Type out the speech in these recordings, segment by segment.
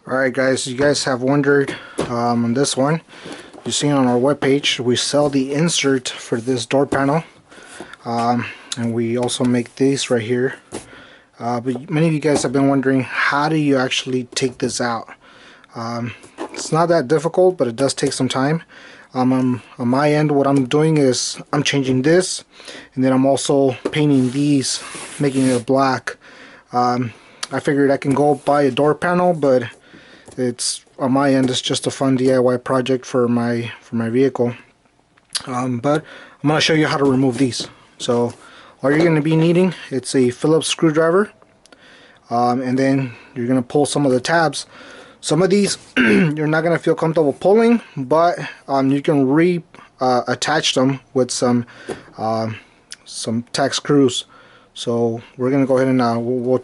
Alright guys, you guys have wondered on this one, you've seen on our webpage, we sell the insert for this door panel, and we also make these right here. But many of you guys have been wondering, how do you actually take this out? It's not that difficult, but it does take some time. On my end, what I'm doing is I'm changing this, and then I'm also painting these, making it black. I figured I can go buy a door panel, but it's on my end, it's just a fun DIY project for my vehicle. But I'm going to show you how to remove these. So all you're going to be needing, it's a Phillips screwdriver, and then you're going to pull some of the tabs. Some of these you're not going to feel comfortable pulling, but you can attach them with some tack screws. So we're going to go ahead and we'll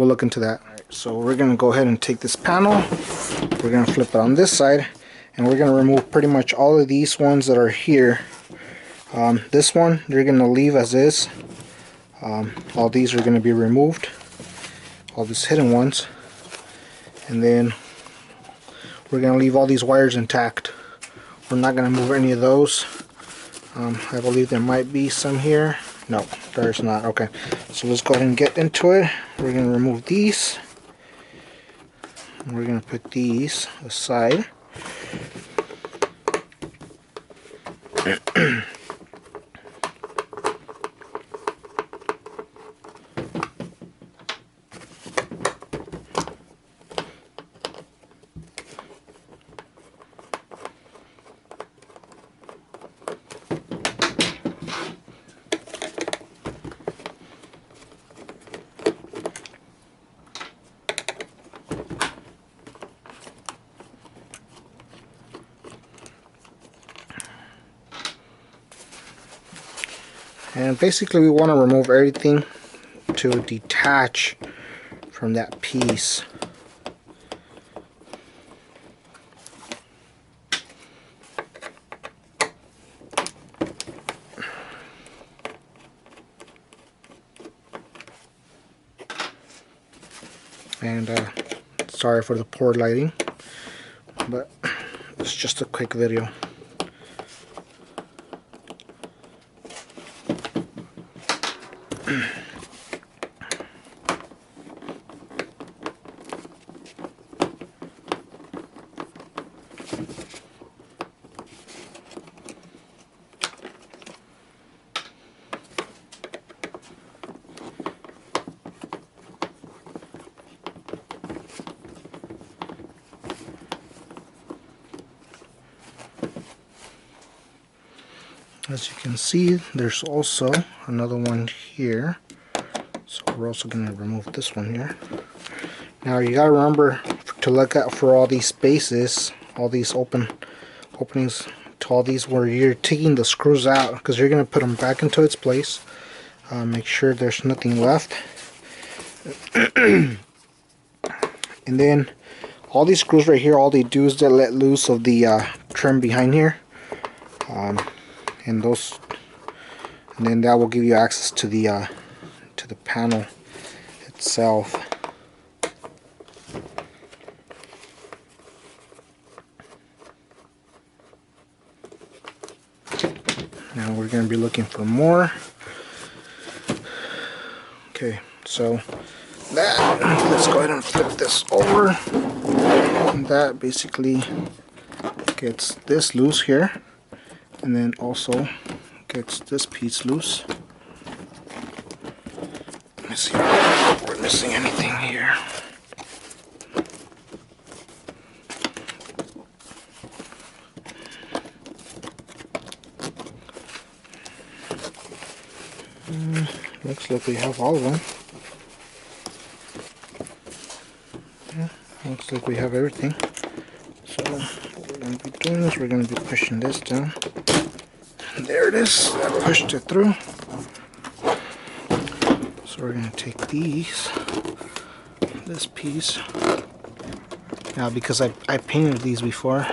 look into that. So we're going to go ahead and take this panel, we're going to flip it on this side, and we're going to remove pretty much all of these ones that are here. This one you're going to leave as is. All these are going to be removed, all these hidden ones, and then we're going to leave all these wires intact. We're not going to move any of those. I believe there might be some here. No, there's not. Okay, so let's go ahead and get into it. We're going to remove these. We're going to put these aside. And basically we want to remove everything to detach from that piece. And sorry for the poor lighting, but it's just a quick video. As you can see, there's also another one here, so we're also going to remove this one here. Now you gotta remember to look out for all these spaces, all these openings to all these where you're taking the screws out, because you're going to put them back into its place. Make sure there's nothing left. And then all these screws right here, all they do is they let loose of the trim behind here. And then that will give you access to the panel itself. Now we're going to be looking for more. Okay, so let's go ahead and flip this over. And that basically gets this loose here, and then also gets this piece loose. Let me see if we're missing anything here. Looks like we have all of them. Yeah, looks like we have everything. So what we're going to be doing is we're going to be pushing this down. And there it is. I pushed it through. So we're going to take this piece. Now because I painted these before,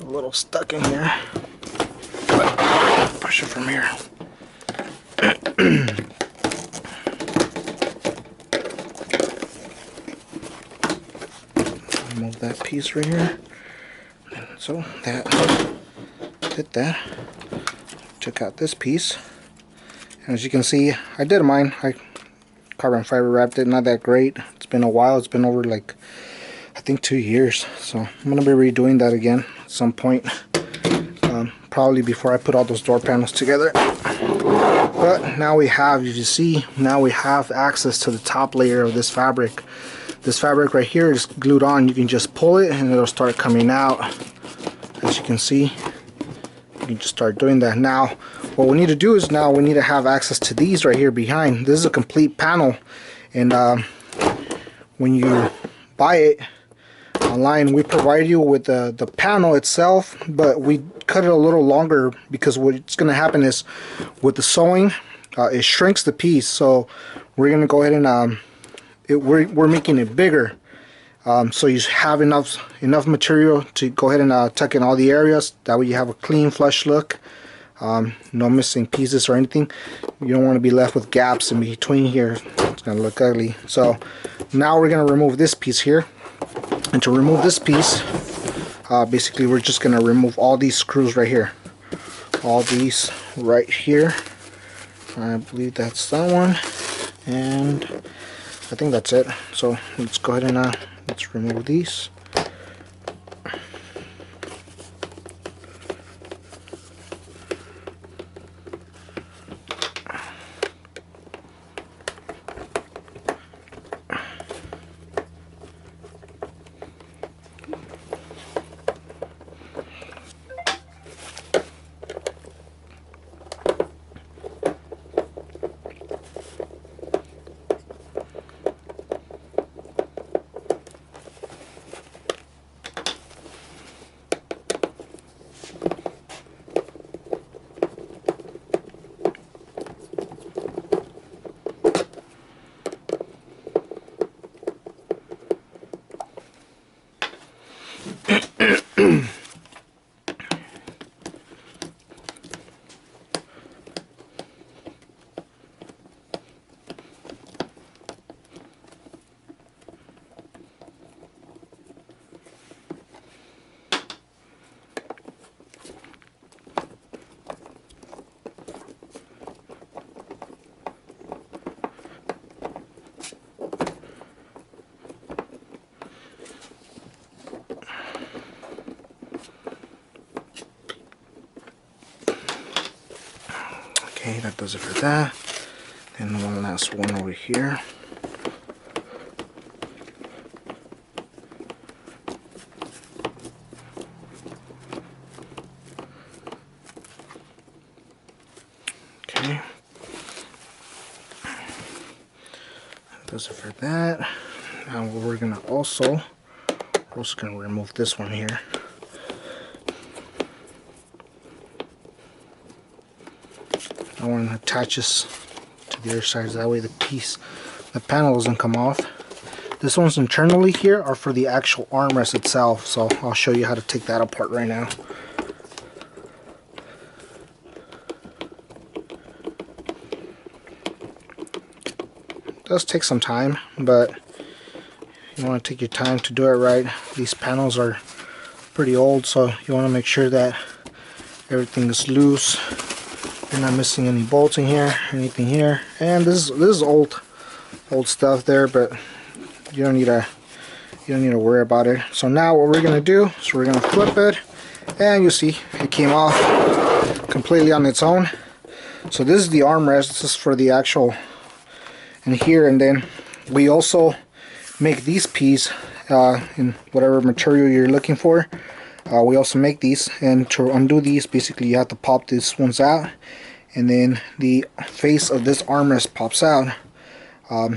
a little stuck in here. But push it from here. remove that piece right here. And so that did that. Took out this piece. And as you can see, I did mine. I carbon fiber wrapped it. Not that great. It's been a while. It's been over like I think 2 years. So I'm gonna be redoing that again at some point. Probably before I put all those door panels together. But now we have, as you see, now we have access to the top layer of this fabric. This fabric right here is glued on. You can just pull it and it'll start coming out. As you can see, you can just start doing that. Now what we need to do is now we need to have access to these right here behind. This is a complete panel, and when you buy it online, we provide you with the panel itself, but we cut it a little longer because what's going to happen is with the sewing, it shrinks the piece. So we're going to go ahead and we're making it bigger, so you have enough material to go ahead and tuck in all the areas. That way you have a clean, flush look. No missing pieces or anything. You don't want to be left with gaps in between here. It's going to look ugly. So now we're going to remove this piece here. And to remove this piece, basically we're just going to remove all these screws right here. All these right here. I believe that's that one. And I think that's it. So let's go ahead and let's remove these. Okay, that does it for that. And one last one over here. Okay. That does it for that. Now we're also gonna remove this one here. I want to attach this to the other side, that way the panel doesn't come off. This one's internally here are for the actual armrest itself, so I'll show you how to take that apart right now. It does take some time, but you want to take your time to do it right. These panels are pretty old, so you want to make sure that everything is loose. You're not missing any bolts in here, anything here. And this is old stuff there, but you don't need to worry about it. So now what we're gonna do is we're gonna flip it, and you see it came off completely on its own. So this is the armrest. This is for the actual in here, and then we also make these pieces in whatever material you're looking for. We also make these, and to undo these, basically you have to pop these ones out, and then the face of this armrest pops out.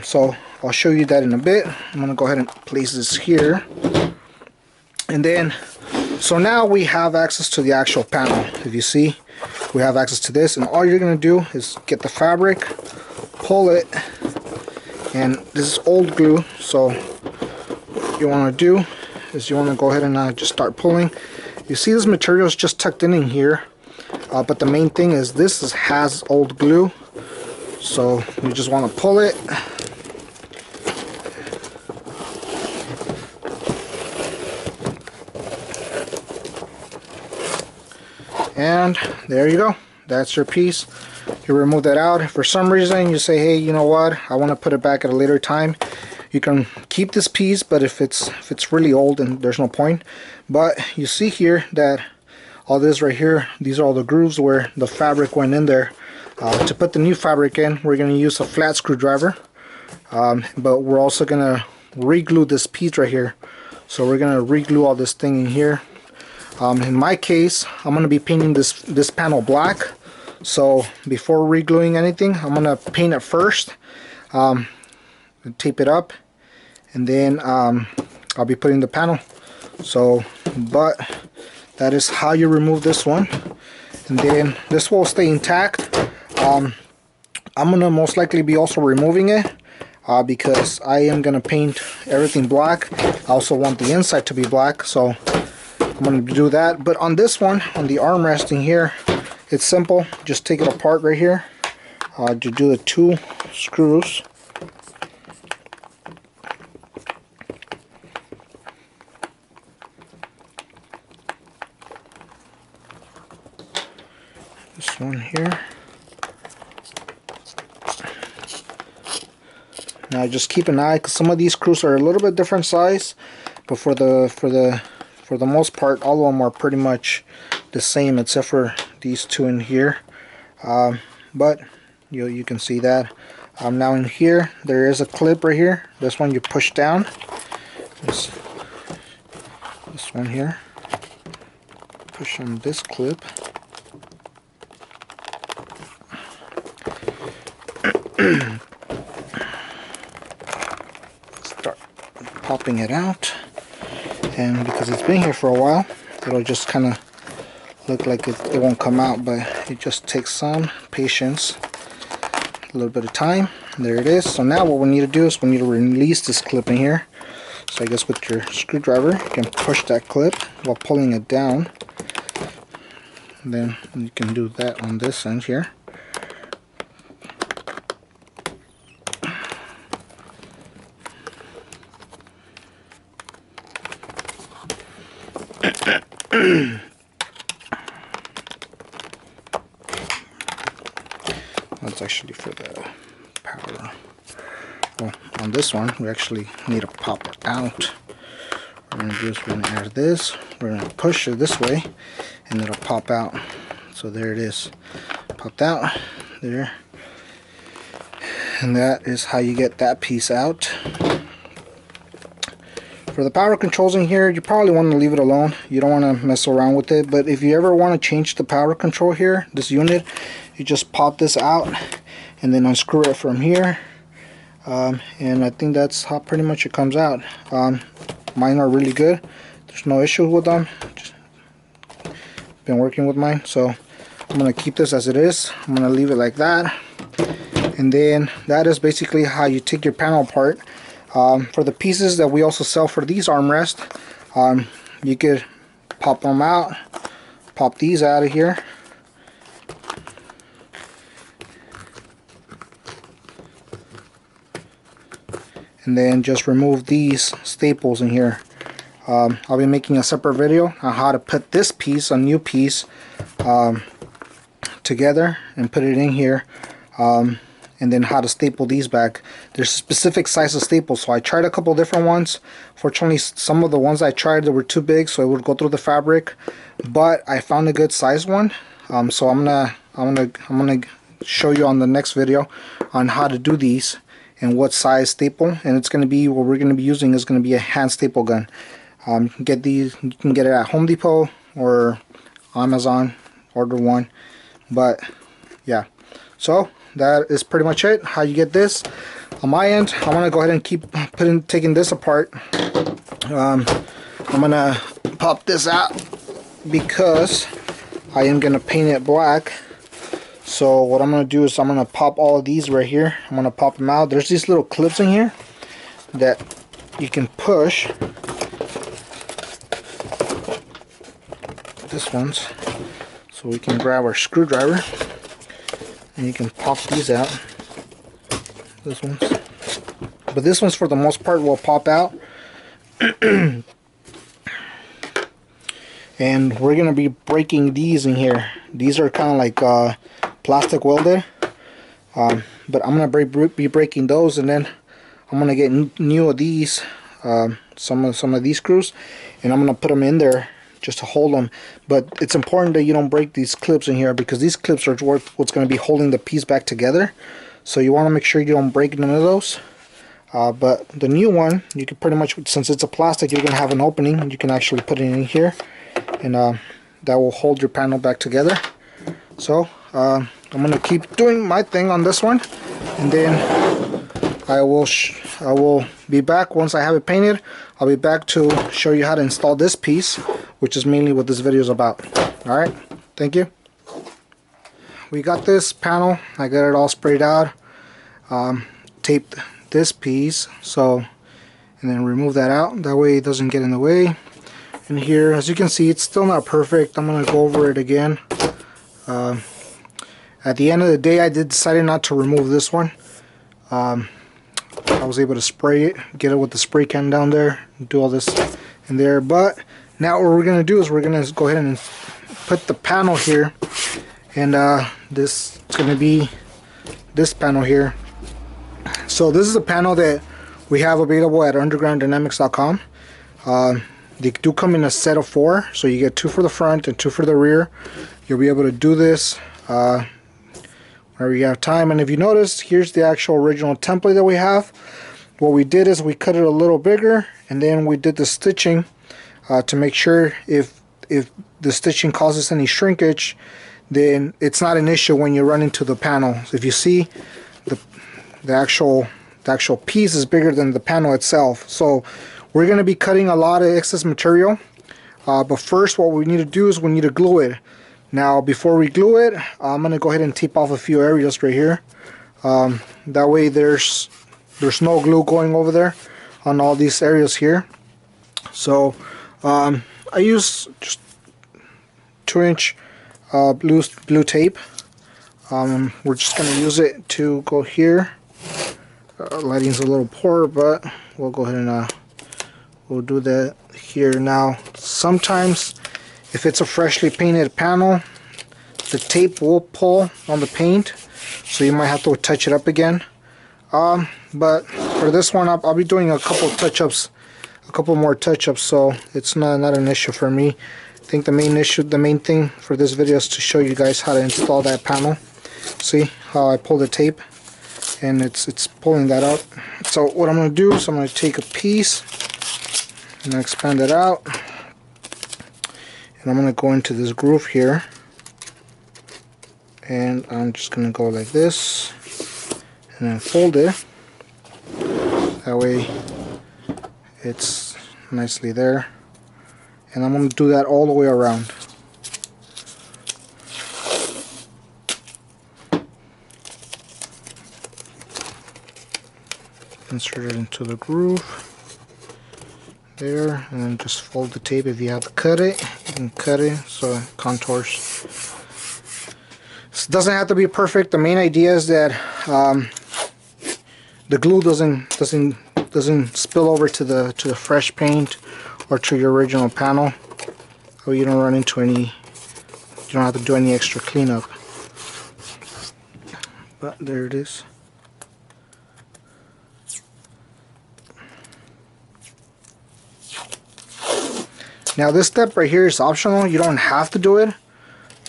So I'll show you that in a bit. I'm gonna go ahead and place this here, and then so now we have access to the actual panel. If you see, we have access to this, and all you're gonna do is get the fabric, pull it, and this is old glue, so what you want to do is you want to go ahead and just start pulling. You see this material is just tucked in here, but the main thing is this has old glue, so you just want to pull it, And there you go, that's your piece. You remove that out. If for some reason you say, hey, you know what, I want to put it back at a later time, you can keep this piece, but if it's really old, then there's no point. But you see here that all this right here, these are all the grooves where the fabric went in there. To put the new fabric in, we're going to use a flat screwdriver, but we're also going to re-glue this piece right here. So we're going to re-glue all this thing in here. In my case, I'm going to be painting this panel black. So before re-gluing anything, I'm going to paint it first, tape it up, and then I'll be putting the panel. So, but that is how you remove this one. And then this will stay intact. I'm going to most likely be also removing it because I am going to paint everything black. I also want the inside to be black, so I'm going to do that. But on this one, on the armresting here, it's simple. Just take it apart right here to do the 2 screws. This one here. Now just keep an eye, because some of these screws are a little bit different size, but for the most part, all of them are pretty much the same, except for these 2 in here. But you can see that. Now in here, there is a clip right here. This one you push down. This one here. Push on this clip. Start popping it out, and because it's been here for a while, it'll just kind of look like it won't come out, but it just takes some patience, a little bit of time. There it is. So now what we need to do is we need to release this clip in here. So I guess with your screwdriver you can push that clip while pulling it down, and then you can do that on this end here. That's actually for the power. Well, on this one we actually need to pop it out. What we're going to do is we're going to add this, we're going to push it this way, and it'll pop out. So there it is, popped out there, and that is how you get that piece out. For the power controls in here, you probably want to leave it alone. You don't want to mess around with it. But if you ever want to change the power control here, this unit, you just pop this out and then unscrew it from here. And I think that's how pretty much it comes out. Mine are really good. There's no issue with them. Just been working with mine. So I'm going to keep this as it is. I'm going to leave it like that. And then that is basically how you take your panel apart. For the pieces that we also sell for these armrests, you could pop them out, pop these out of here, and then just remove these staples in here. I'll be making a separate video on how to put this piece, a new piece, together and put it in here. And then how to staple these back. There's a specific size of staples, so I tried a couple different ones. Fortunately, some of the ones I tried that were too big, so it would go through the fabric. But I found a good size one, so I'm gonna show you on the next video on how to do these and what size staple. And it's gonna be, what we're gonna be using is gonna be a hand staple gun. Get these, you can get it at Home Depot or Amazon. Order one, but yeah. So that is pretty much it, how you get this. On my end, I want to go ahead and keep taking this apart. I'm gonna pop this out because I am gonna paint it black. So what I'm gonna do is I'm gonna pop all of these right here. I'm gonna pop them out. There's these little clips in here that you can push. This one's, so we can grab our screwdriver and you can pop these out. This one's, but this one's for the most part will pop out. And and we're gonna be breaking these in here. These are kind of like plastic welded, but I'm gonna be breaking those, and then I'm gonna get new of these, some of these screws, and I'm gonna put them in there just to hold them. But it's important that you don't break these clips in here, because these clips are what's going to be holding the piece back together. So you want to make sure you don't break none of those. But the new one, you can pretty much, since it's a plastic, you're going to have an opening, and you can actually put it in here, and that will hold your panel back together. So I'm going to keep doing my thing on this one, and then I will be back once I have it painted. I'll be back to show you how to install this piece, which is mainly what this video is about. Alright, thank you. We got this panel, I got it all sprayed out, taped this piece, and then remove that out, that way it doesn't get in the way. And here, as you can see, it's still not perfect. I'm going to go over it again. At the end of the day, I decided not to remove this one. I was able to spray it, get it with the spray can down there, do all this in there. But now what we're going to do is we're going to go ahead and put the panel here, and this is going to be this panel here. So this is a panel that we have available at undergrounddynamics.com. They do come in a set of 4, so you get 2 for the front and 2 for the rear. You'll be able to do this whenever you have time. And if you notice, here's the actual original template that we have. What we did is we cut it a little bigger, and then we did the stitching to make sure if the stitching causes any shrinkage, then it's not an issue when you run into the panel. If you see, the actual piece is bigger than the panel itself. So we're going to be cutting a lot of excess material, but first what we need to do is we need to glue it. Now before we glue it, I'm going to go ahead and tape off a few areas right here. That way there's no glue going over there on all these areas here. So I use just 2-inch blue tape. We're just going to use it to go here. Lighting's a little poor, but we'll go ahead and we'll do that here. Now sometimes if it's a freshly painted panel, the tape will pull on the paint, so you might have to touch it up again. But for this one, I'll be doing a couple more touch-ups, so it's not an issue for me. I think the main thing for this video is to show you guys how to install that panel. See how I pull the tape, and it's pulling that out. So what I'm going to do is I'm going to take a piece and expand it out, and I'm going to go into this groove here, and I'm just going to go like this and then fold it. That way it's nicely there, and I'm going to do that all the way around. Insert it into the groove there, and then just fold the tape. If you have to cut it, you can cut it so it contours. This doesn't have to be perfect. The main idea is that the glue doesn't spill over to the fresh paint or to your original panel, so you don't run into any, you don't have to do any extra cleanup. But there it is. Now this step right here is optional. You don't have to do it.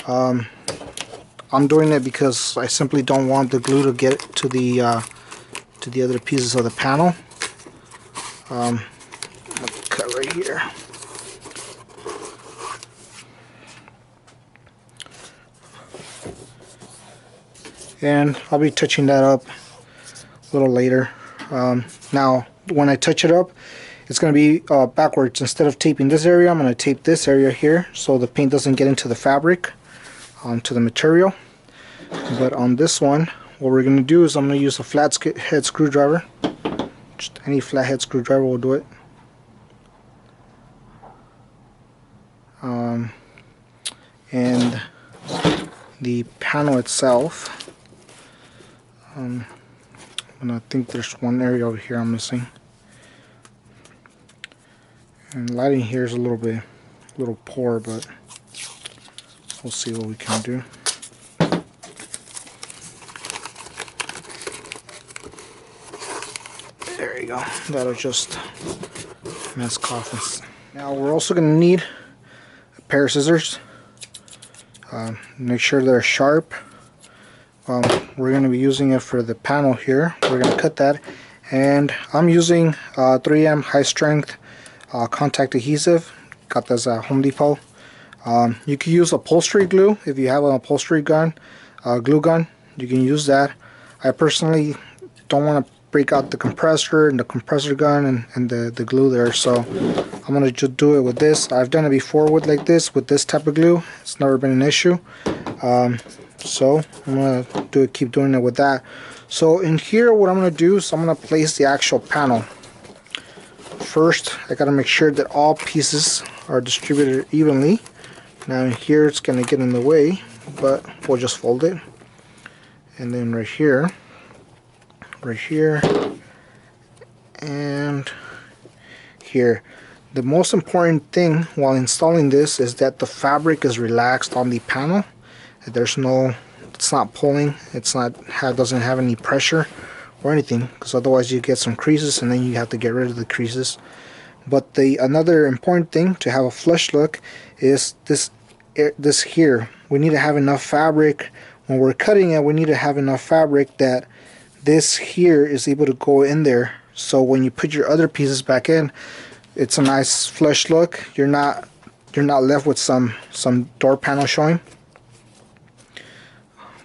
I'm doing it because I simply don't want the glue to get to the other pieces of the panel. I'm gonna cut right here. And I'll be touching that up a little later. Now when I touch it up, it's going to be backwards. Instead of taping this area, I'm going to tape this area here so the paint doesn't get into the fabric, onto the material. But on this one, what we're going to do is I'm going to use a flat head screwdriver. Just any flathead screwdriver will do it. And the panel itself, and I think there's one area over here I'm missing. And lighting here is a little bit little poor, but we'll see what we can do. There you go. That'll just mask off. Now we're also going to need a pair of scissors. Make sure they're sharp. We're going to be using it for the panel here. We're going to cut that, and I'm using 3M high strength contact adhesive. Got this at Home Depot. You can use upholstery glue if you have an upholstery gun, glue gun. You can use that. I personally don't want to break out the compressor and the compressor gun and the glue there, so I'm going to just do it with this. I've done it before with like this, with this type of glue. It's never been an issue. So I'm going to keep doing it with that. So in here, what I'm going to do is I'm going to place the actual panel. First, I got to make sure that all pieces are distributed evenly. Now in here, it's going to get in the way, but we'll just fold it. And then right here, and here. The most important thing while installing this is that the fabric is relaxed on the panel. There's no, it's not pulling, doesn't have any pressure or anything, because otherwise you get some creases and then you have to get rid of the creases. But another important thing to have a flush look is this here. We need to have enough fabric when we're cutting it. We need to have enough fabric that this here is able to go in there, so when you put your other pieces back in, it's a nice flush look. You're not left with some door panel showing.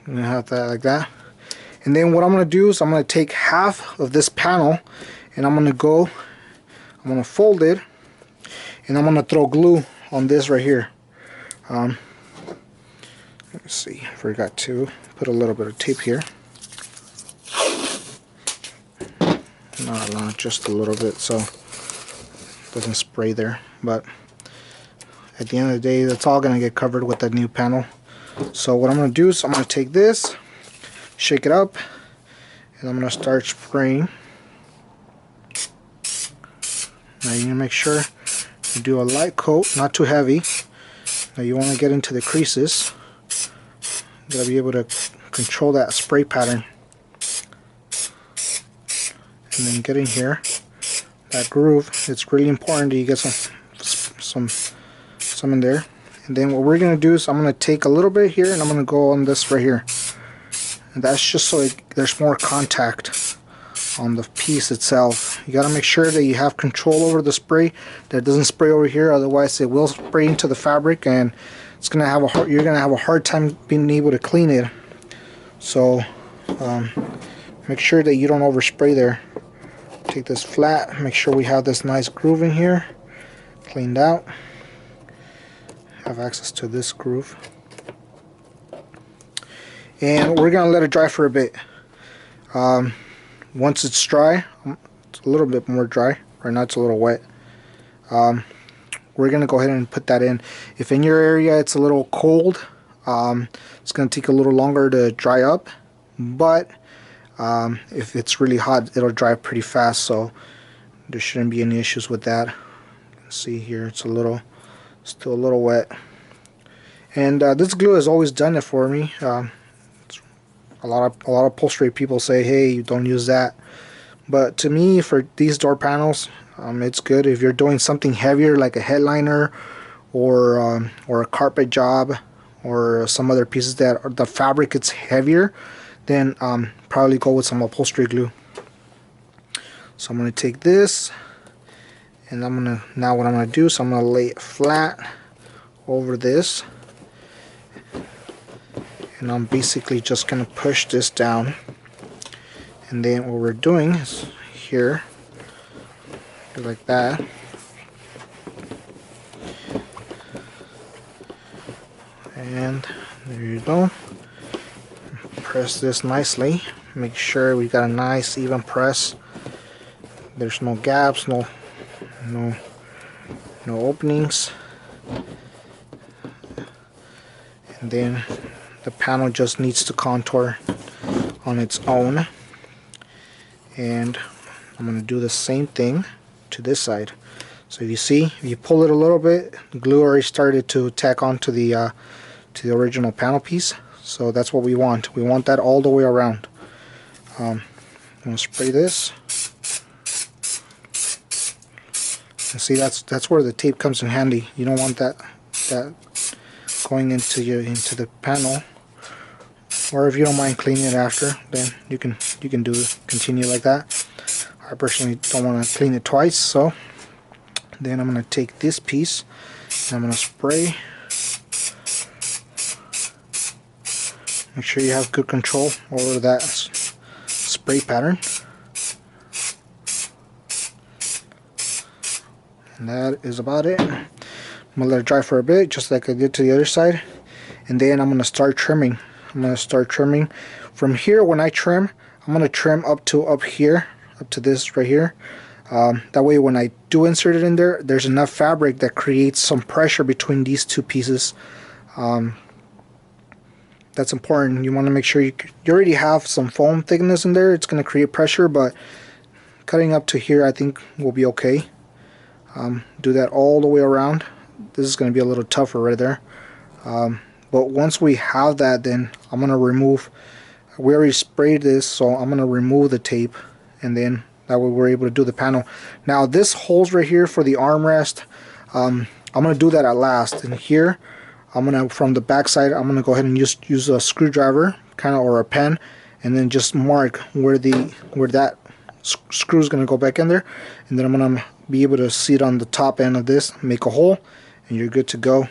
I'm gonna have that like that. And then what I'm gonna do is I'm gonna take half of this panel and I'm gonna fold it, and I'm gonna throw glue on this right here. Let's see, I forgot to put a little bit of tape here. No, just a little bit so it doesn't spray there, but at the end of the day, that's all going to get covered with that new panel. So what I'm going to do is I'm going to take this, shake it up, and I'm going to start spraying. Now you need to make sure you do a light coat, not too heavy. Now you want to get into the creases. You got to be able to control that spray pattern. And then get in here, that groove. It's really important that you get some in there. And then what we're gonna do is I'm gonna take a little bit here and I'm gonna go on this right here. And that's just so there's more contact on the piece itself. You gotta make sure that you have control over the spray, that it doesn't spray over here. Otherwise, it will spray into the fabric, and it's gonna have you're gonna have a hard time being able to clean it. So make sure that you don't overspray there. Take this flat, make sure we have this nice groove in here, cleaned out. Have access to this groove. And we're gonna let it dry for a bit. Once it's dry, it's a little bit more dry. Right now it's a little wet. We're gonna go ahead and put that in. If in your area it's a little cold, it's gonna take a little longer to dry up, but if it's really hot, it'll dry pretty fast, so there shouldn't be any issues with that. You can see here it's still a little wet, and this glue has always done it for me. A lot of upholstery people say, hey, you don't use that, but to me, for these door panels, it's good. If you're doing something heavier like a headliner or a carpet job or some other pieces that the fabric is heavier, then probably go with some upholstery glue. So I'm going to take this, and now what I'm going to do is I'm going to lay it flat over this, and I'm basically just going to push this down. And then what we're doing is here, do like that. And there you go. Press this nicely. Make sure we got a nice even press. There's no gaps, no openings. And then the panel just needs to contour on its own. And I'm going to do the same thing to this side. So you see, if you pull it a little bit, the glue already started to tack onto the original panel piece. So that's what we want. We want that all the way around. I'm going to spray this. And see, that's where the tape comes in handy. You don't want that going into the panel. Or if you don't mind cleaning it after, then you can continue like that. I personally don't want to clean it twice, so then I'm going to take this piece and I'm going to spray. Make sure you have good control over that spray pattern. And that is about it. I'm going to let it dry for a bit, just like I did to the other side. And then I'm going to start trimming. I'm going to start trimming. From here, when I trim, I'm going to trim up to here, up to this right here. That way when I do insert it in there, there's enough fabric that creates some pressure between these two pieces. That's important. You want to make sure you already have some foam thickness in there. It's going to create pressure, but cutting up to here I think will be okay. Do that all the way around. This is going to be a little tougher right there. But once we have that, then I'm going to remove, we already sprayed this, so I'm going to remove the tape, and then that way we're able to do the panel. Now this holes right here for the armrest, I'm going to do that at last. And here I'm gonna, from the back side, I'm gonna go ahead and use a screwdriver, kind of, or a pen, and then just mark where that screw is gonna go back in there, and then I'm gonna be able to see it on the top end of this, make a hole, and you're good to go.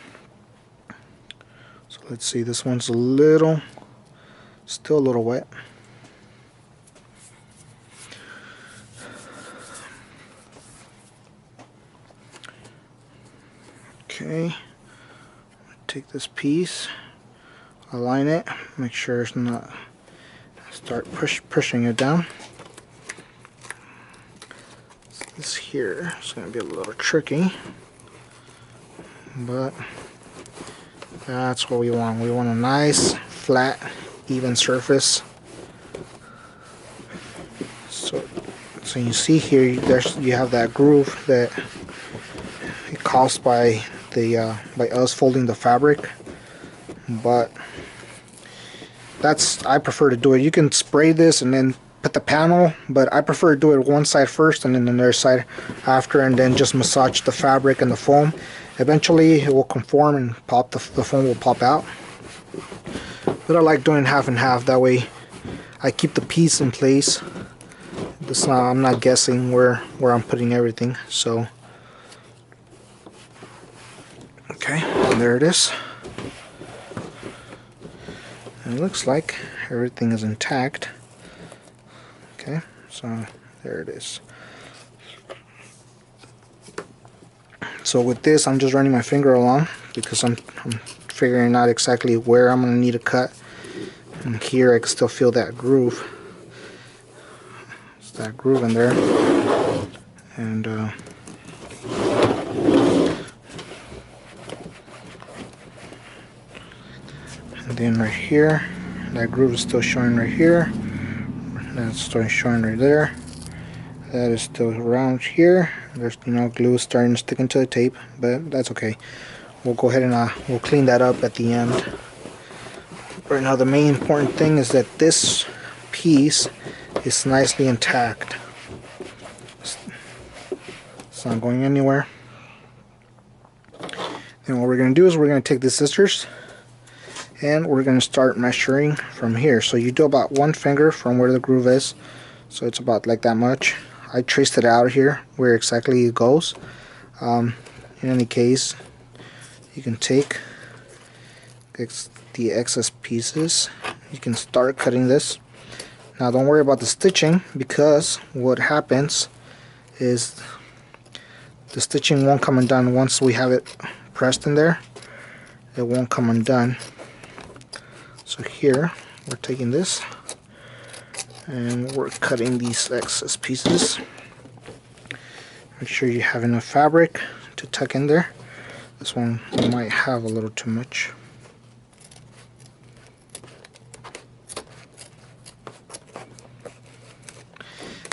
So let's see, this one's still a little wet. Okay. Take this piece, align it, make sure it's not, start pushing it down. So this here is going to be a little tricky, but that's what we want. We want a nice, flat, even surface. So you see here, you have that groove that it caused by us folding the fabric, but I prefer to do it. You can spray this and then put the panel, but I prefer to do it one side first and then the other side after, and then just massage the fabric and the foam. Eventually it will conform and pop, the foam will pop out. But I like doing half and half, that way I keep the piece in place. I'm not guessing where I'm putting everything. So okay, and there it is. And it looks like everything is intact. Okay, so there it is. So with this, I'm just running my finger along because I'm figuring out exactly where I'm going to need to cut. And here I can still feel that groove. It's that groove in there. And then right here, that groove is still showing right here. That's still showing right there. That is still around here. There's, glue starting to stick into the tape, but that's okay. We'll go ahead and we'll clean that up at the end. Right now, the main important thing is that this piece is nicely intact. It's not going anywhere. And what we're going to do is we're going to take the scissors and we're going to start measuring from here. So you do about 1 finger from where the groove is, so it's about like that much. I traced it out here where exactly it goes. In any case, you can take the excess pieces, you can start cutting this. Now don't worry about the stitching, because what happens is the stitching won't come undone once we have it pressed in there. It won't come undone. So here we're taking this and we're cutting these excess pieces. Make sure you have enough fabric to tuck in there. This one might have a little too much.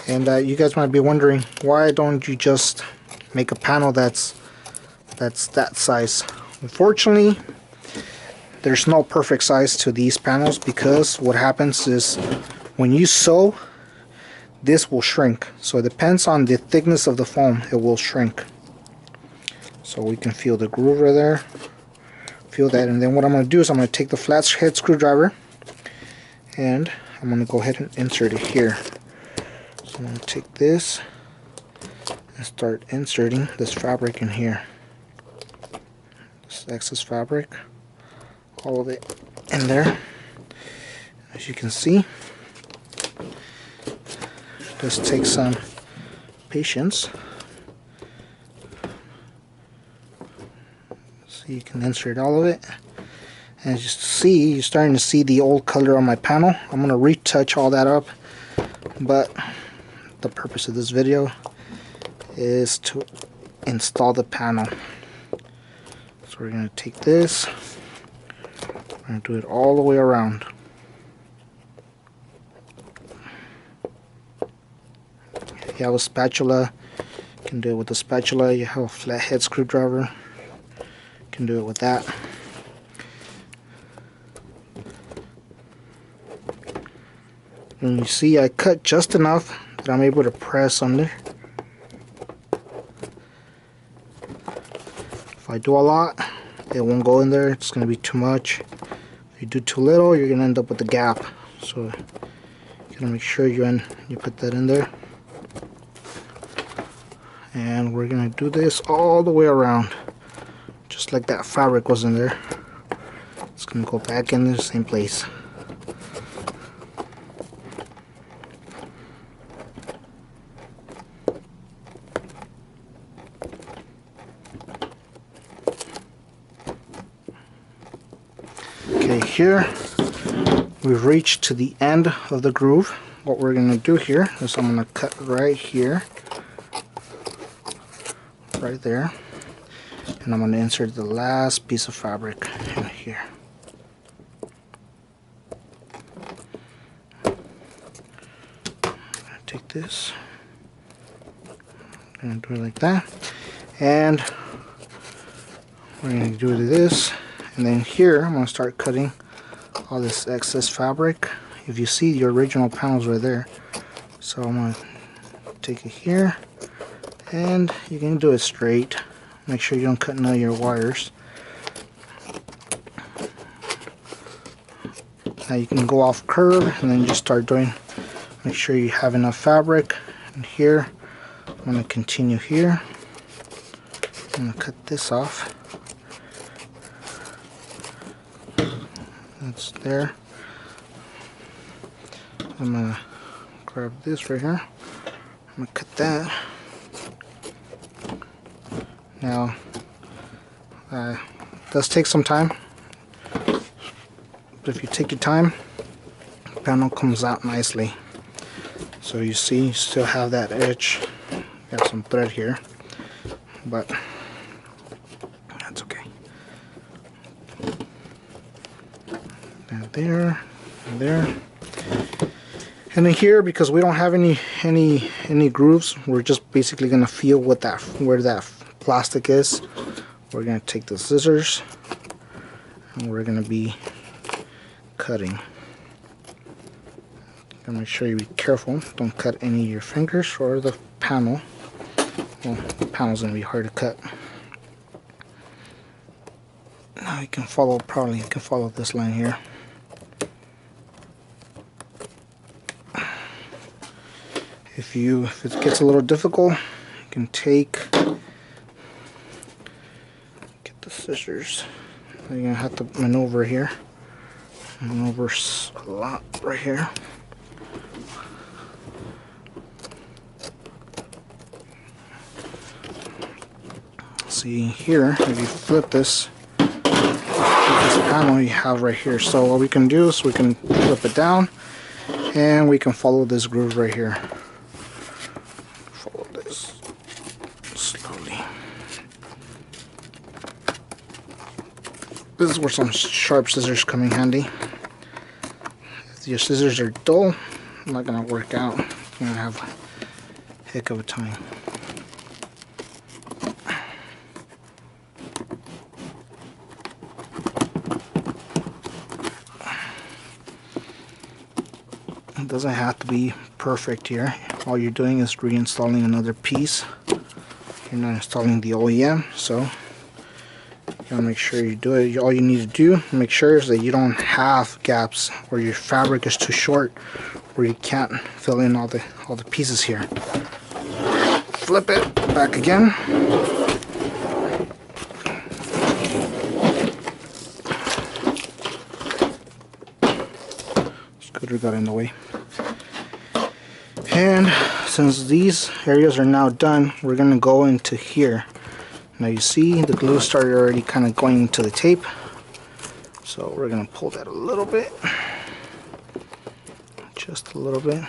And you guys might be wondering, why don't you just make a panel that's that size. Unfortunately, there's no perfect size to these panels, because what happens is when you sew, this will shrink. So it depends on the thickness of the foam, it will shrink. So we can feel the groove right there, feel that. And then what I'm going to do is I'm going to take the flat head screwdriver and I'm going to go ahead and insert it here. So I'm going to take this and start inserting this fabric in here. This excess fabric, all of it in there. As you can see, it does take some patience. So you can insert all of it. And as you see, you're starting to see the old color on my panel. I'm going to retouch all that up, but the purpose of this video is to install the panel. So we're going to take this, we're going to do it all the way around. If you have a spatula, you can do it with a spatula. You have a flathead screwdriver, you can do it with that. And you see I cut just enough that I'm able to press under. If I do a lot, it won't go in there, it's going to be too much. If you do too little, you're going to end up with a gap. So you got to make sure you put that in there. And we're going to do this all the way around, just like that fabric was in there. It's going to go back in the same place. Okay, here we've reached to the end of the groove. What we're going to do here is I'm going to cut right here, right there, and I'm going to insert the last piece of fabric in here. I'm going to take this, I'm going to do it like that, and we're going to do this. And then here I'm going to start cutting all this excess fabric. If you see, the original panels right there. So I'm going to take it here, and you can do it straight. Make sure you don't cut none of your wires. Now you can go off curve and then just start doing, make sure you have enough fabric. And here I'm going to continue here. I'm going to cut this off. That's there. I'm gonna grab this right here. I'm gonna cut that. Now, it does take some time, but if you take your time, the panel comes out nicely. So you see, you still have that edge. Got some thread here, but that's okay. There, and there, and then here, because we don't have any grooves, we're just basically gonna feel where that plastic is. We're gonna take the scissors and we're gonna be cutting. Gotta make sure you be careful, don't cut any of your fingers or the panel. Well, the panel's gonna be hard to cut. Now you can follow, probably you can follow this line here. If it gets a little difficult, you can get the scissors. You're gonna have to maneuver here. Maneuver a lot right here. See here, if you flip this panel you have right here. So what we can do is we can flip it down and we can follow this groove right here. Follow this slowly. This is where some sharp scissors come in handy. If your scissors are dull, not gonna work out. You're gonna have a heck of a time. doesn't have to be perfect here. All you're doing is reinstalling another piece. You're not installing the OEM, so you gotta make sure you do it. All you need to do, make sure, is that you don't have gaps where your fabric is too short, where you can't fill in all the pieces here. Flip it back again. Scooter got in the way. And since these areas are now done, we're gonna go into here. Now you see the glue started already kind of going into the tape, so we're gonna pull that a little bit, just a little bit,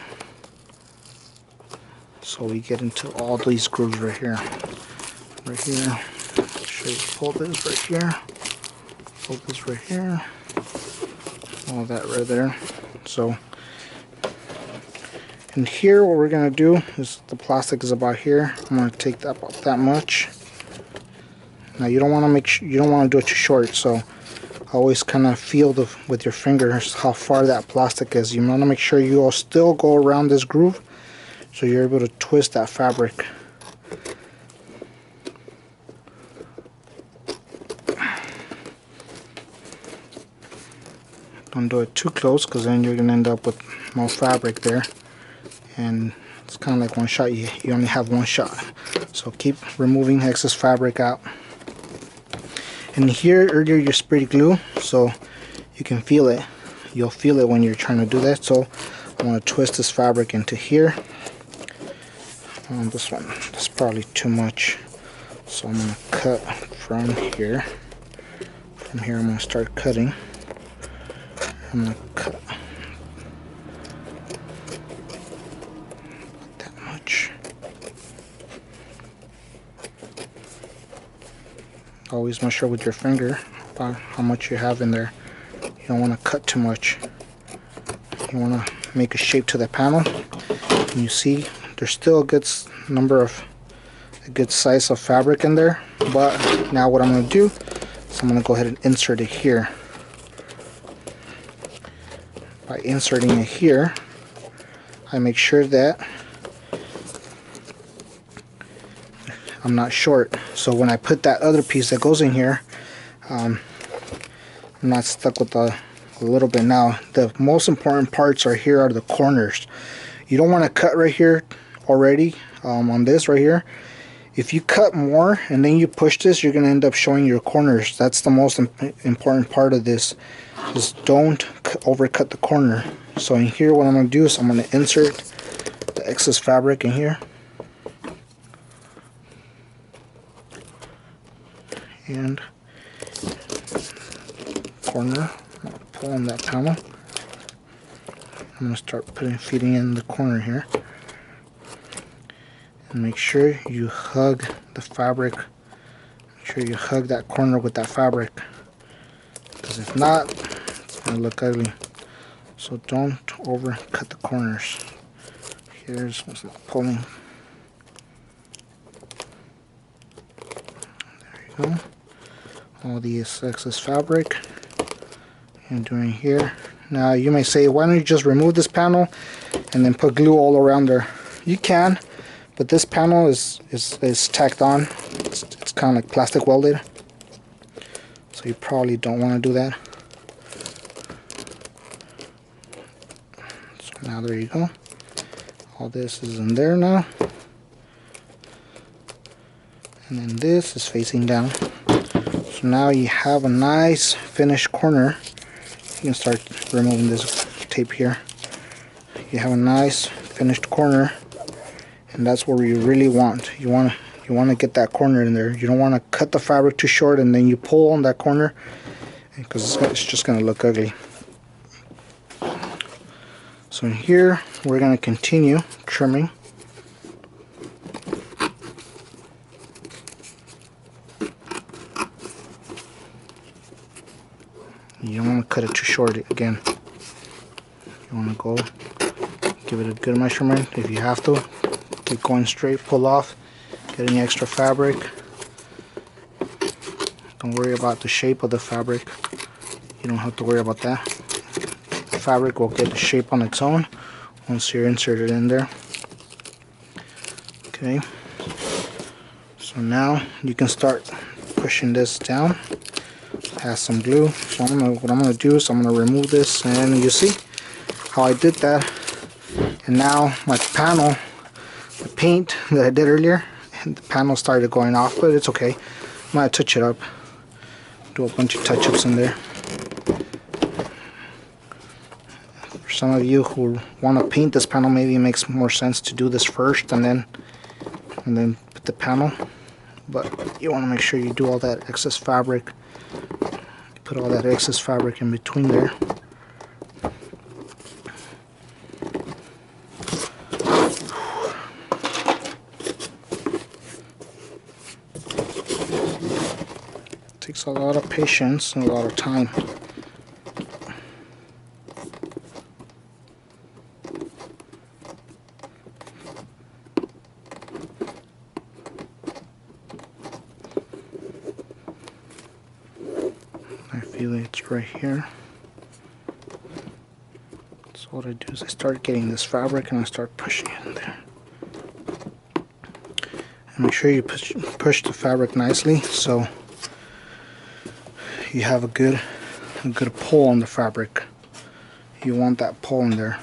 so we get into all these grooves right here. Make sure you pull this right here, pull this right here, all that right there. So in here, what we're gonna do is, the plastic is about here. I'm gonna take that about that much. Now you don't want to do it too short, so always kind of feel with your fingers how far that plastic is. You want to make sure you all still go around this groove, so you're able to twist that fabric. Don't do it too close, because then you're gonna end up with more fabric there, and it's kind of like one shot. You only have one shot, so keep removing excess fabric out. And here earlier you sprayed glue, so you can feel it. You'll feel it when you're trying to do that. So I want to twist this fabric into here. This one, that's probably too much, so I'm gonna cut from here. From here I'm gonna start cutting. I'm gonna cut that much. Always measure with your finger about how much you have in there. You don't want to cut too much. You want to make a shape to the panel. And you see there's still a good size of fabric in there, but now what I'm going to do is I'm going to go ahead and insert it here. By inserting it here, I make sure that I'm not short, so when I put that other piece that goes in here, I'm not stuck with a little bit. Now the most important parts are here, are the corners. You don't want to cut right here already on this right here. If you cut more and then you push this, you're going to end up showing your corners. That's the most important part of this, is don't overcut the corner. So in here, what I'm going to do is I'm going to insert the excess fabric in here, and corner, I'm going to pull on that panel. I'm going to start feeding in the corner here, and make sure you hug the fabric. Make sure you hug that corner with that fabric, because if not, it's going to look ugly. So don't overcut the corners. Here's what's not pulling. There you go. All the excess fabric I'm doing here. Now you may say, why don't you just remove this panel and then put glue all around there? You can, but this panel is tacked on. It's kind of like plastic welded, so you probably don't want to do that. So now there you go. All this is in there now, and then this is facing down. So now you have a nice finished corner. You can start removing this tape here. You have a nice finished corner, and that's what you really want. You want to get that corner in there. You don't want to cut the fabric too short and then you pull on that corner, because it's just going to look ugly. So in here we're going to continue trimming. You don't want to cut it too short again. You want to go give it a good measurement. If you have to, keep going straight, pull off, get any extra fabric. Don't worry about the shape of the fabric. You don't have to worry about that. The fabric will get the shape on its own once you're inserted in there. Okay, so now you can start pushing this down. It has some glue, so what I'm gonna do is I'm gonna remove this, and you see how I did that. And now my panel, the paint that I did earlier, and the panel started going off, but it's okay. I'm gonna touch it up, do a bunch of touch-ups in there. For some of you who want to paint this panel, maybe it makes more sense to do this first and then put the panel. But you want to make sure you do all that excess fabric. Put all that excess fabric in between there. Takes a lot of patience and a lot of time. I feel it's right here. So what I do is I start getting this fabric and I start pushing it in there. And make sure you push the fabric nicely so you have a good pull on the fabric. You want that pull in there.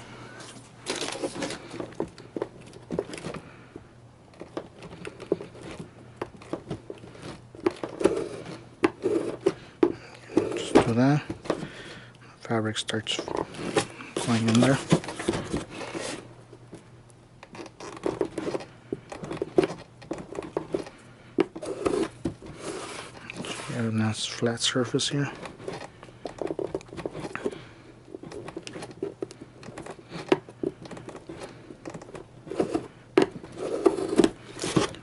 Just do that. The fabric starts going in there. Get a nice flat surface here.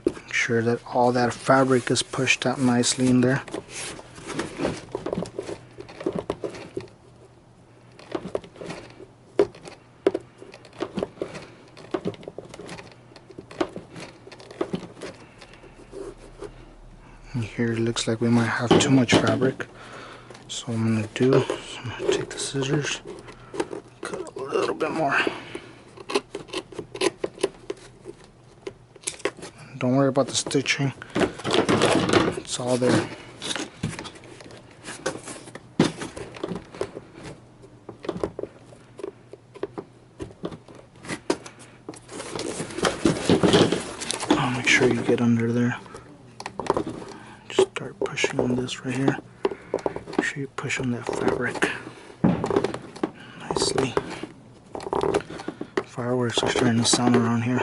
Make sure that all that fabric is pushed out nicely in there. And here it looks like we might have too much fabric, so what I'm going to do is I'm going to take the scissors, cut a little bit more. Don't worry about the stitching, it's all there. I'll make sure you get under there. Just start pushing on this right here. Make sure you push on that fabric nicely. Fireworks are starting to sound around here.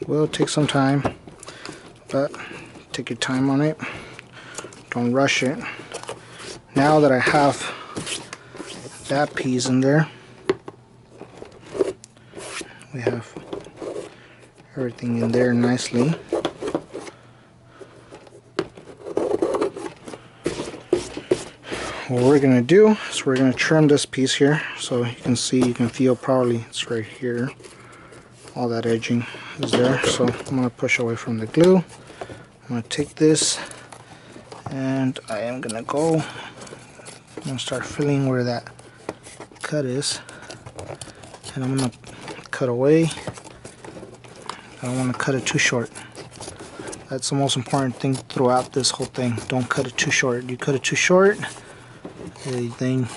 Will take some time, but take your time on it. Don't rush it. Now that I have that piece in there, we have everything in there nicely. What we're gonna do is we're gonna trim this piece here, so you can see, you can feel probably it's right here. All that edging is there, so I'm going to push away from the glue. I'm going to take this and I am going to start filling where that cut is, and I'm going to cut away. I don't want to cut it too short. That's the most important thing throughout this whole thing. Don't cut it too short. You cut it too short, then you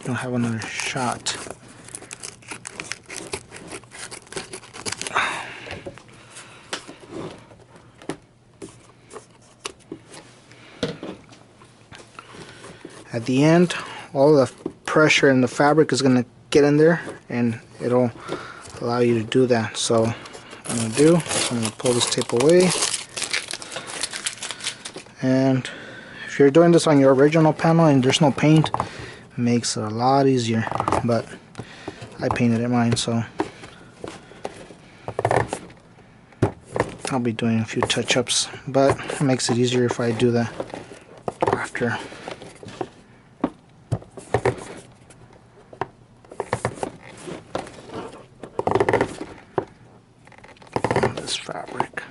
don't have another shot. At the end, all the pressure in the fabric is going to get in there, and it'll allow you to do that. So what I'm going to do is I'm going to pull this tape away, and if you're doing this on your original panel and there's no paint, it makes it a lot easier. But I painted it mine, so I'll be doing a few touch-ups, but it makes it easier if I do that after. This fabric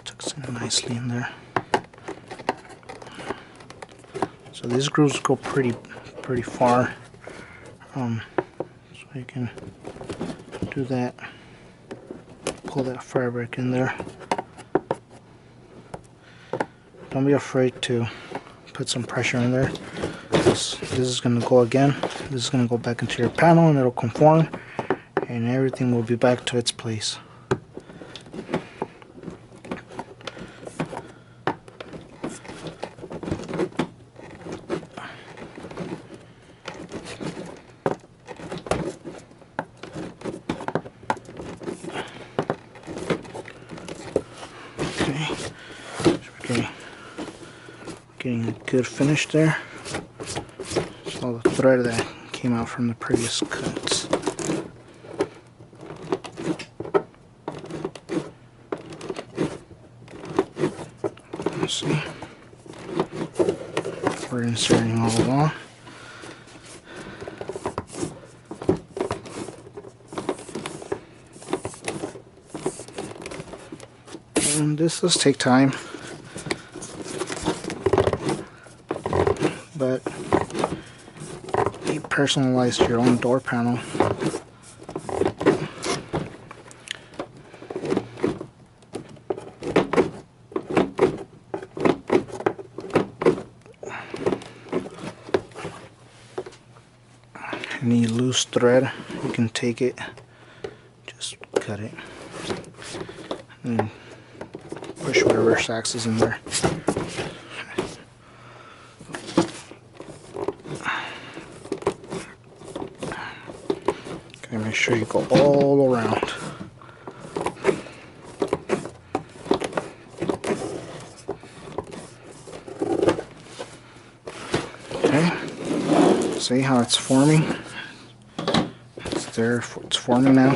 tucks in nicely in there. So these grooves go pretty far, so you can do that. Pull that fabric in there. Don't be afraid to put some pressure in there. This is going to go again. This is going to go back into your panel and it'll conform, and everything will be back to its place. Getting a good finish there. All the thread that came out from the previous cuts. Let's see. We're inserting all along. And this does take time, but you personalize your own door panel. Any loose thread, you can take it, just cut it, and push whatever sacks is in there. Okay, make sure you go all around. Okay, see how it's forming? It's there, it's forming now.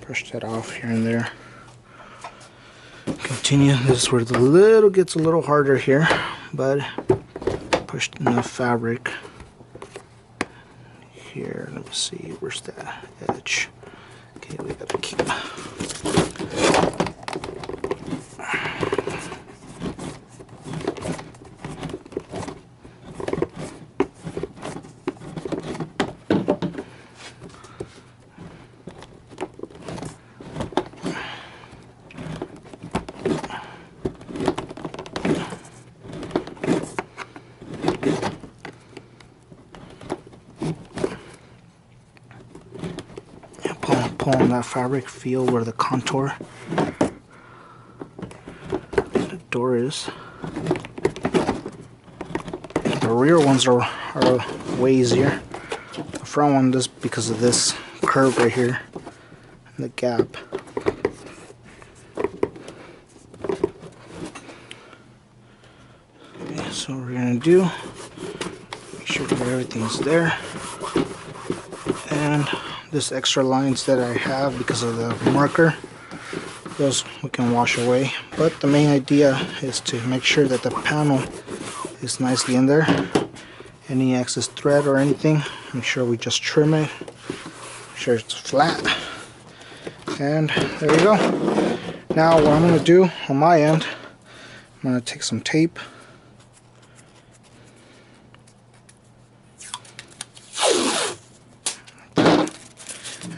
Push that off here and there. Continue. This is where the little gets a little harder here, but pushed enough fabric here. Let me see, where's that edge? Okay, we gotta keep. Pull on that fabric, feel where the contour the door is. The rear ones are way easier. The front one, just because of this curve right here and the gap. Okay, so what we're gonna do, make sure that everything's there, and this extra lines that I have because of the marker, those we can wash away. But the main idea is to make sure that the panel is nicely in there. Any excess thread or anything, make sure we just trim it, make sure it's flat, and there you go. Now what I'm going to do on my end, I'm going to take some tape.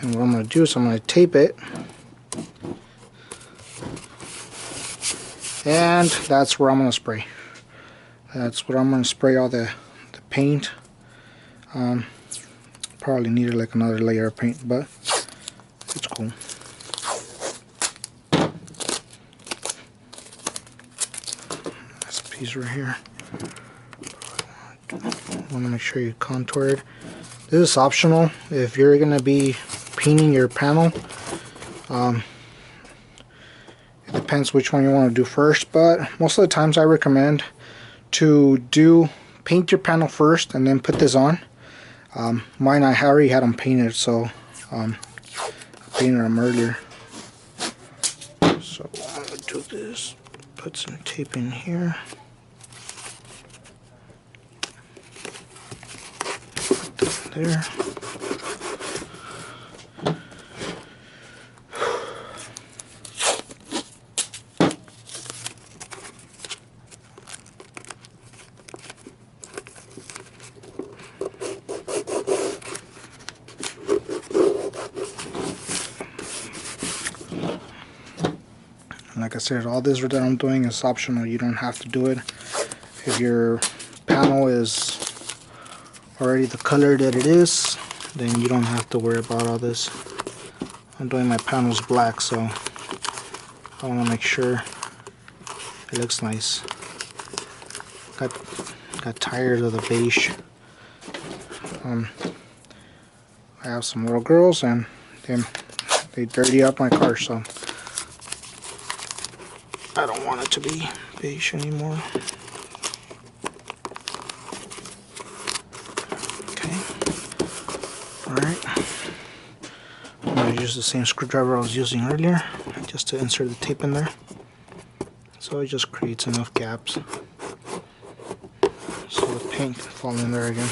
And what I'm going to do is I'm going to tape it, and that's where I'm going to spray. That's what I'm going to spray all the paint. Probably needed like another layer of paint, but it's cool. This piece right here. Want to make sure you contour it. This is optional if you're going to be painting your panel. It depends which one you want to do first, but most of the times I recommend to do paint your panel first and then put this on. Mine I already had them painted, so I painted them earlier. So I'm gonna do this. Put some tape in here. Put that there. Like I said, all this that I'm doing is optional. You don't have to do it. If your panel is already the color that it is, then you don't have to worry about all this. I'm doing my panels black, so I want to make sure it looks nice. Got tired of the beige. I have some little girls and they dirty up my car, so I don't want it to be beige anymore. Okay. Alright. I'm going to use the same screwdriver I was using earlier just to insert the tape in there. So it just creates enough gaps so the paint can fall in there again.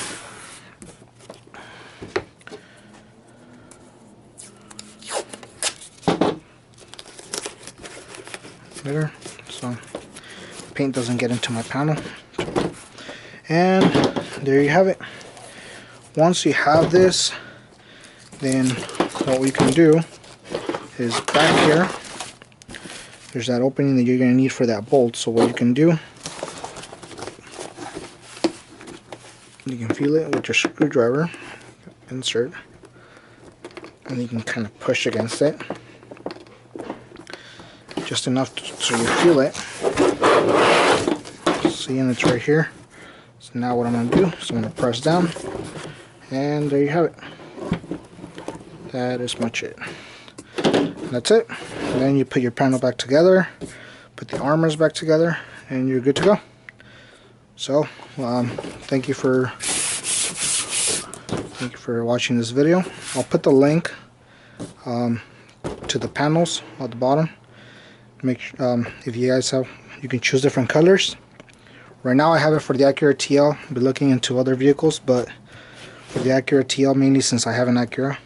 There, so paint doesn't get into my panel. And there you have it. Once you have this, then what we can do is back here there's that opening that you're going to need for that bolt. So what you can do, you can feel it with your screwdriver, insert, and you can kind of push against it just enough so you feel it. See, and it's right here. So now what I'm going to do is I'm going to press down, and there you have it. That is much it. That's it. And then you put your panel back together, put the armors back together, and you're good to go. So thank you for watching this video. I'll put the link to the panels at the bottom. Make if you guys have, you can choose different colors. Right now I have it for the Acura Tl. I'll be looking into other vehicles, but for the Acura Tl mainly, since I have an Acura,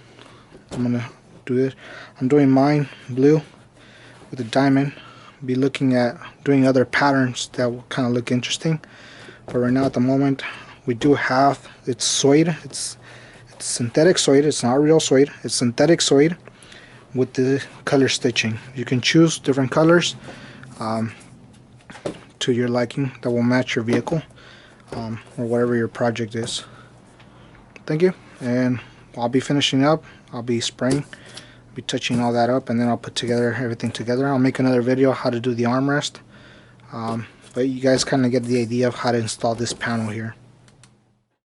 I'm gonna do it. I'm doing mine blue with a diamond. I'll be looking at doing other patterns that will kind of look interesting. But right now at the moment we do have, it's suede. It's synthetic suede. It's not real suede. It's synthetic suede with the color stitching. You can choose different colors to your liking that will match your vehicle or whatever your project is. Thank you, and I'll be finishing up. I'll be spraying, be touching all that up, and then I'll put everything together. I'll make another video how to do the armrest, but you guys kind of get the idea of how to install this panel here.